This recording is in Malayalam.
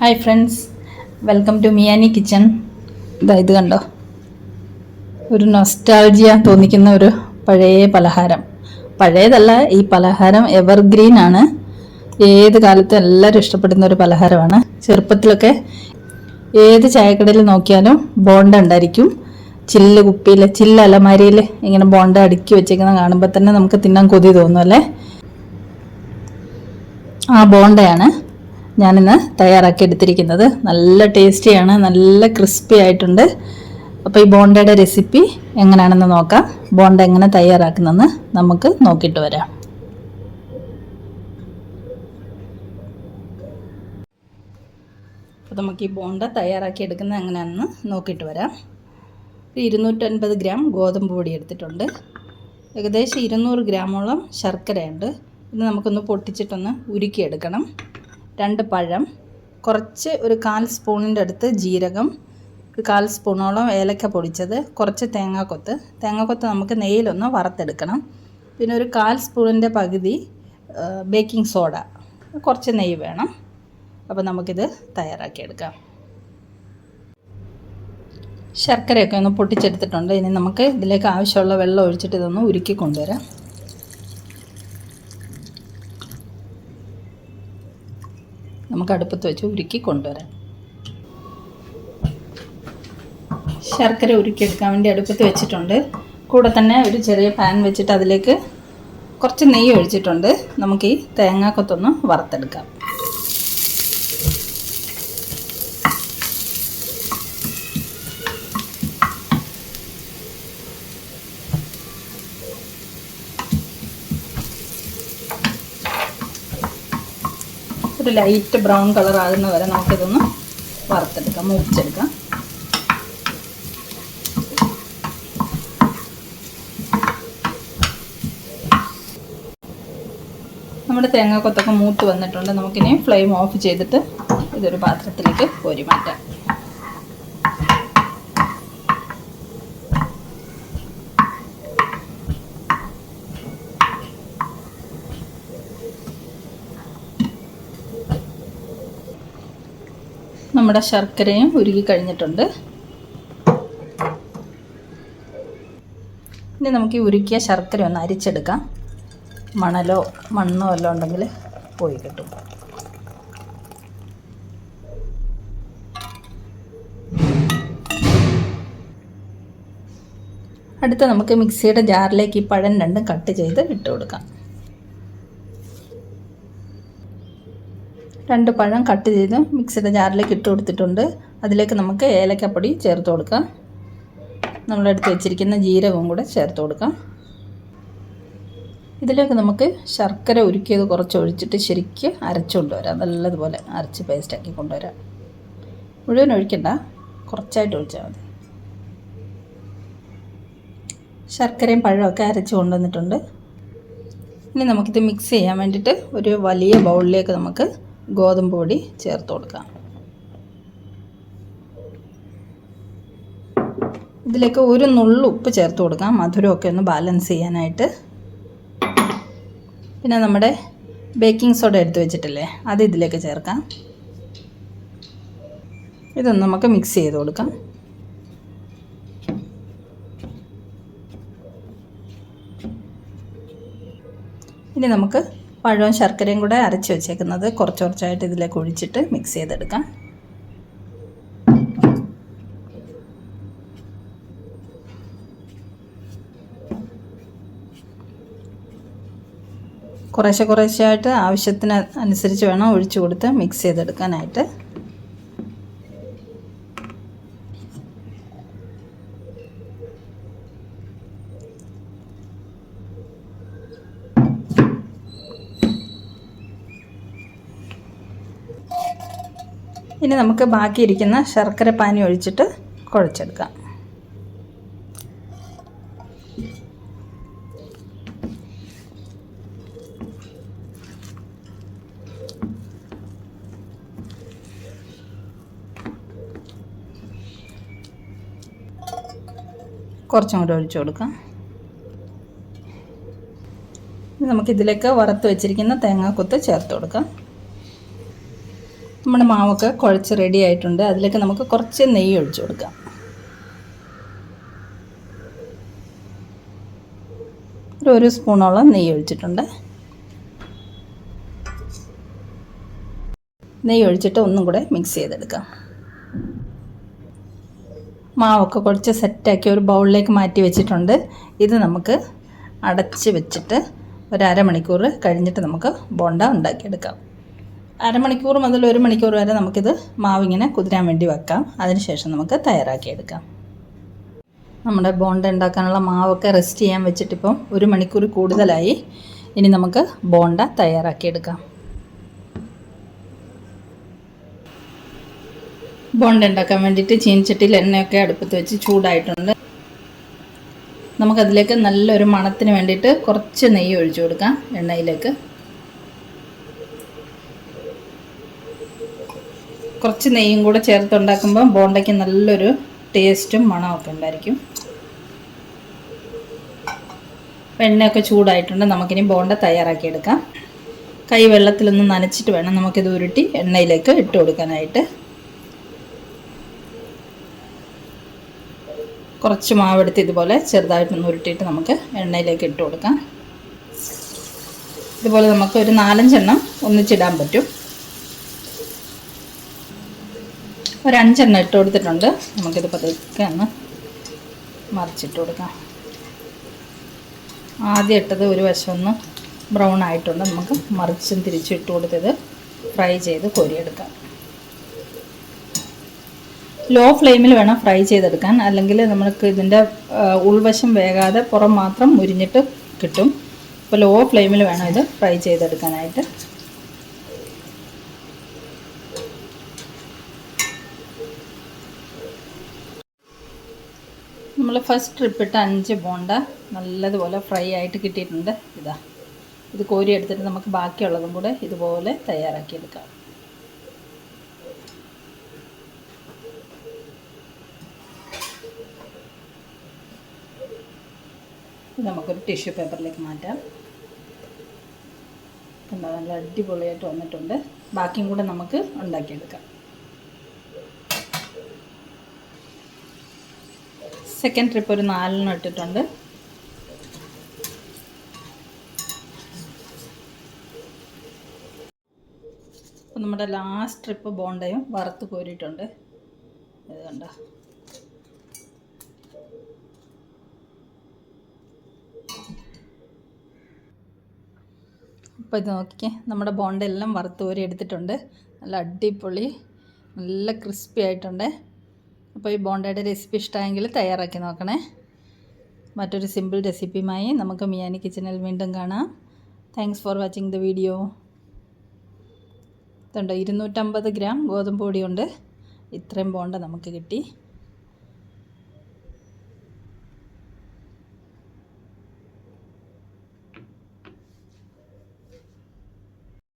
ഹായ് ഫ്രണ്ട്സ്, വെൽക്കം ടു മിയാനി കിച്ചൺ. ഇത് കണ്ടോ, ഒരു നൊസ്റ്റാൾജിയ തോന്നിക്കുന്ന ഒരു പഴയ പലഹാരം. പഴയതല്ല, ഈ പലഹാരം എവർഗ്രീൻ ആണ്. ഏത് കാലത്തും എല്ലാവരും ഇഷ്ടപ്പെടുന്ന ഒരു പലഹാരമാണ്. ചെറുപ്പത്തിലൊക്കെ ഏത് ചായക്കടയിൽ നോക്കിയാലും ബോണ്ട ഉണ്ടായിരിക്കും. ചില്ല് കുപ്പിയിൽ, ചില്ല് അലമാരിയിൽ ഇങ്ങനെ ബോണ്ട അടുക്കി വെച്ചേക്കുന്ന കാണുമ്പോൾ തന്നെ നമുക്ക് തിന്നാൻ കൊതി തോന്നും അല്ലേ. ആ ബോണ്ടയാണ് ഞാനിന്ന് തയ്യാറാക്കി എടുത്തിരിക്കുന്നത്. നല്ല ടേസ്റ്റിയാണ്, നല്ല ക്രിസ്പി ആയിട്ടുണ്ട്. അപ്പോൾ ഈ ബോണ്ടയുടെ റെസിപ്പി എങ്ങനെയാണെന്ന് നോക്കാം. ബോണ്ട എങ്ങനെ തയ്യാറാക്കുന്നതെന്ന് നമുക്ക് നോക്കിയിട്ട് വരാം. അപ്പോൾ നമുക്ക് ഈ ബോണ്ട തയ്യാറാക്കി എടുക്കുന്നത് എങ്ങനെയാണെന്ന് നോക്കിയിട്ട് വരാം. 250 ഗ്രാം ഗോതമ്പ് പൊടി എടുത്തിട്ടുണ്ട്. ഏകദേശം 200 ഗ്രാമോളം ശർക്കരയുണ്ട്. ഇത് നമുക്കൊന്ന് പൊട്ടിച്ചിട്ടൊന്ന് ഉരുക്കിയെടുക്കണം. 2 പഴം, കുറച്ച് ഒരു 1/4 സ്പൂണിൻ്റെ അടുത്ത് ജീരകം, ഒരു 1/4 സ്പൂണോളം ഏലക്ക പൊടിച്ചത്, കുറച്ച് തേങ്ങാക്കൊത്ത് നമുക്ക് നെയ്യിലൊന്ന് വറുത്തെടുക്കണം. പിന്നെ ഒരു 1/4 സ്പൂണിൻ്റെ പകുതി ബേക്കിംഗ് സോഡ, കുറച്ച് നെയ്യ് വേണം. അപ്പോൾ നമുക്കിത് തയ്യാറാക്കിയെടുക്കാം. ശർക്കരയൊക്കെ ഒന്ന് പൊട്ടിച്ചെടുത്തിട്ടുണ്ട്. ഇനി നമുക്ക് ഇതിലേക്ക് ആവശ്യമുള്ള വെള്ളം ഒഴിച്ചിട്ട് ഇതൊന്ന് ഉരുക്കി കൊണ്ടുവരാം. നമുക്ക് അടുപ്പത്ത് വെച്ച് ഉരുക്കി കൊണ്ടുവരാം. ശർക്കര ഉരുക്കിയെടുക്കാൻ വേണ്ടി അടുപ്പത്ത് വെച്ചിട്ടുണ്ട്. കൂടെ തന്നെ ഒരു ചെറിയ പാൻ വെച്ചിട്ട് അതിലേക്ക് കുറച്ച് നെയ്യ് ഒഴിച്ചിട്ടുണ്ട്. നമുക്ക് ഈ തേങ്ങാക്കൊത്തൊന്ന് വറുത്തെടുക്കാം. ഒരു ലൈറ്റ് ബ്രൗൺ കളർ ആകുന്ന വരെ നമുക്കിതൊന്ന് വറുത്തെടുക്കാം, മൂപ്പിച്ചെടുക്കാം. നമ്മുടെ തേങ്ങാക്കൊത്തൊക്കെ മൂത്ത് വന്നിട്ടുണ്ട്. നമുക്കിനി ഫ്ലെയിം ഓഫ് ചെയ്തിട്ട് ഇതൊരു പാത്രത്തിലേക്ക് കോരി മാറ്റാം. നമ്മുടെ ശർക്കരയും ഉരുകി കഴിഞ്ഞിട്ടുണ്ട്. ഇനി നമുക്ക് ഈ ഉരുക്കിയ ശർക്കര ഒന്ന് അരിച്ചെടുക്കാം. മണലോ മണ്ണോ എല്ലാം ഉണ്ടെങ്കിൽ പോയി കിട്ടും. അടുത്ത നമുക്ക് മിക്സിയുടെ ജാറിലേക്ക് ഈ പഴം രണ്ടും കട്ട് ചെയ്ത് ഇട്ട് കൊടുക്കാം. 2 പഴം കട്ട് ചെയ്ത് മിക്സിയുടെ ജാറിലേക്ക് ഇട്ട് കൊടുത്തിട്ടുണ്ട്. അതിലേക്ക് നമുക്ക് ഏലക്കപ്പൊടി ചേർത്ത് കൊടുക്കാം. നമ്മളെടുത്ത് വെച്ചിരിക്കുന്ന ജീരകവും കൂടെ ചേർത്ത് കൊടുക്കാം. ഇതിലേക്ക് നമുക്ക് ശർക്കര ഉരുക്കിയത് കുറച്ച് ഒഴിച്ചിട്ട് ശരിക്കും അരച്ചു കൊണ്ടുവരാം. നല്ലതുപോലെ അരച്ച് പേസ്റ്റാക്കി കൊണ്ടുവരാം. മുഴുവൻ ഒഴിക്കണ്ട, കുറച്ചായിട്ട് ഒഴിച്ചാൽ മതി. ശർക്കരയും പഴമൊക്കെ അരച്ച് കൊണ്ടുവന്നിട്ടുണ്ട്. ഇനി നമുക്കിത് മിക്സ് ചെയ്യാൻ വേണ്ടിയിട്ട് ഒരു വലിയ ബൗളിലേക്ക് നമുക്ക് ഗോതമ്പ് പൊടി ചേർത്ത് കൊടുക്കാം. ഇതിലേക്ക് ഒരു നുള്ളു ഉപ്പ് ചേർത്ത് കൊടുക്കാം, മധുരമൊക്കെ ഒന്ന് ബാലൻസ് ചെയ്യാനായിട്ട്. പിന്നെ നമ്മുടെ ബേക്കിംഗ് സോഡ എടുത്ത് വെച്ചിട്ടില്ലേ, അത് ഇതിലേക്ക് ചേർക്കാം. ഇതൊന്ന് നമുക്ക് മിക്സ് ചെയ്ത് കൊടുക്കാം. ഇനി നമുക്ക് പഴവും ശർക്കരയും കൂടെ അരച്ച് വെച്ചേക്കുന്നത് കുറച്ച് കുറച്ചായിട്ട് ഇതിലേക്ക് ഒഴിച്ചിട്ട് മിക്സ് ചെയ്തെടുക്കാം. കുറേശ്ശെയായിട്ട് ആവശ്യത്തിന് അനുസരിച്ച് വേണം ഒഴിച്ചു കൊടുത്ത് മിക്സ് ചെയ്തെടുക്കാനായിട്ട്. ഇനി നമുക്ക് ബാക്കിയിരിക്കുന്ന ശർക്കര പാനി ഒഴിച്ചിട്ട് കുഴച്ചെടുക്കാം. കുറച്ചും കൂടെ ഒഴിച്ചു കൊടുക്കാം. നമുക്കിതിലേക്ക് വറുത്ത് വെച്ചിരിക്കുന്ന തേങ്ങാക്കൊത്ത് ചേർത്ത് കൊടുക്കാം. നമ്മുടെ മാവൊക്കെ കുഴച്ച് റെഡി ആയിട്ടുണ്ട്. അതിലേക്ക് നമുക്ക് കുറച്ച് നെയ്യ് ഒഴിച്ചു കൊടുക്കാം. ഒരു സ്പൂണോളം നെയ്യ് ഒഴിച്ചിട്ടുണ്ട്. നെയ്യ് ഒഴിച്ചിട്ട് ഒന്നും കൂടെ മിക്സ് ചെയ്തെടുക്കാം. മാവൊക്കെ കുറച്ച് സെറ്റാക്കി ഒരു ബൗളിലേക്ക് മാറ്റി വെച്ചിട്ടുണ്ട്. ഇത് നമുക്ക് അടച്ച് വെച്ചിട്ട് ഒരു അരമണിക്കൂർ കഴിഞ്ഞിട്ട് നമുക്ക് ബോണ്ട ഉണ്ടാക്കിയെടുക്കാം. അരമണിക്കൂർ മുതൽ 1 മണിക്കൂർ വരെ നമുക്കിത് മാവിങ്ങനെ കുതിരാൻ വേണ്ടി വെക്കാം. അതിനുശേഷം നമുക്ക് തയ്യാറാക്കിയെടുക്കാം. നമ്മുടെ ബോണ്ട ഉണ്ടാക്കാനുള്ള മാവൊക്കെ റെസ്റ്റ് ചെയ്യാൻ വെച്ചിട്ടിപ്പം 1 മണിക്കൂർ കൂടുതലായി. ഇനി നമുക്ക് ബോണ്ട തയ്യാറാക്കിയെടുക്കാം. ബോണ്ട ഉണ്ടാക്കാൻ വേണ്ടിയിട്ട് ചീനച്ചട്ടിയിൽ എണ്ണയൊക്കെ അടുപ്പത്ത് വെച്ച് ചൂടായിട്ടുണ്ട്. നമുക്കതിലേക്ക് നല്ലൊരു മണത്തിന് വേണ്ടിയിട്ട് കുറച്ച് നെയ്യ് ഒഴിച്ചു കൊടുക്കാം. എണ്ണയിലേക്ക് കുറച്ച് നെയ്യും കൂടെ ചേർത്തുണ്ടാക്കുമ്പോൾ ബോണ്ടയ്ക്ക് നല്ലൊരു ടേസ്റ്റും മണമൊക്കെ ഉണ്ടായിരിക്കും. എണ്ണയൊക്കെ ചൂടായിട്ടുണ്ട്. നമുക്കിനി ബോണ്ട തയ്യാറാക്കിയെടുക്കാം. കൈ വെള്ളത്തിലൊന്ന് നനച്ചിട്ട് വേണം നമുക്കിത് ഉരുട്ടി എണ്ണയിലേക്ക് ഇട്ട് കൊടുക്കാനായിട്ട്. കുറച്ച് മാവെടുത്ത് ഇതുപോലെ ചെറുതായിട്ടൊന്ന് ഉരുട്ടിയിട്ട് നമുക്ക് എണ്ണയിലേക്ക് ഇട്ട് കൊടുക്കാം. ഇതുപോലെ നമുക്ക് ഒരു 4-5 എണ്ണം ഒന്നിച്ചിടാൻ പറ്റും. ഒരു 5 എണ്ണം ഇട്ട് കൊടുത്തിട്ടുണ്ട്. നമുക്കിത് പതുക്കെ ഒന്ന് മറിച്ചിട്ട് കൊടുക്കാം. ആദ്യം ഇട്ടത് ഒരു വശം ഒന്ന് ബ്രൗൺ ആയിട്ടുണ്ട്. നമുക്ക് മറിച്ചും തിരിച്ചും ഇട്ട് കൊടുത്തത് ഫ്രൈ ചെയ്ത് കോരിയെടുക്കാം. ലോ ഫ്ലെയിമിൽ വേണം ഫ്രൈ ചെയ്തെടുക്കാൻ, അല്ലെങ്കിൽ നമുക്ക് ഇതിൻ്റെ ഉൾവശം വേകാതെ പുറം മാത്രം മുരിഞ്ഞിട്ട് കിട്ടും. അപ്പോൾ ലോ ഫ്ലെയിമിൽ വേണം ഇത് ഫ്രൈ ചെയ്തെടുക്കാനായിട്ട്. നമ്മൾ ഫസ്റ്റ് ട്രിപ്പിട്ട് 5 ബോണ്ട നല്ലതുപോലെ ഫ്രൈ ആയിട്ട് കിട്ടിയിട്ടുണ്ട്. ഇത് കോരി എടുത്തിട്ട് നമുക്ക് ബാക്കിയുള്ളതും കൂടെ ഇതുപോലെ തയ്യാറാക്കിയെടുക്കാം. ഇത് നമുക്കൊരു ടിഷ്യൂ പേപ്പറിലേക്ക് മാറ്റാം. കണ്ടോ, നല്ല അടിപൊളിയായിട്ട് വന്നിട്ടുണ്ട്. ബാക്കിയും കൂടെ നമുക്ക് ഉണ്ടാക്കിയെടുക്കാം. സെക്കൻഡ് ട്രിപ്പ് ഒരു 4 ഇട്ടിട്ടുണ്ട്. അപ്പോൾ നമ്മുടെ ലാസ്റ്റ് ട്രിപ്പ് ബോണ്ടയും വറുത്ത് കോരിയിട്ടുണ്ട്. ഇത് കണ്ടോ. അപ്പോൾ ഇത് നോക്കിക്കേ, നമ്മുടെ ബോണ്ട എല്ലാം വറുത്ത് കോരി എടുത്തിട്ടുണ്ട്. നല്ല അടിപൊളി, നല്ല ക്രിസ്പി ആയിട്ടുണ്ട്. അപ്പോൾ ഈ ബോണ്ടയുടെ റെസിപ്പി ഇഷ്ടമായെങ്കിൽ തയ്യാറാക്കി നോക്കണേ. മറ്റൊരു സിമ്പിൾ റെസിപ്പിയുമായി നമുക്ക് മിയാനി കിച്ചണിൽ വീണ്ടും കാണാം. Thanks for watching the video. ഇതുണ്ട് 250 ഗ്രാം ഗോതമ്പ് പൊടി കൊണ്ട് ഇത്രയും ബോണ്ട നമുക്ക് കിട്ടി.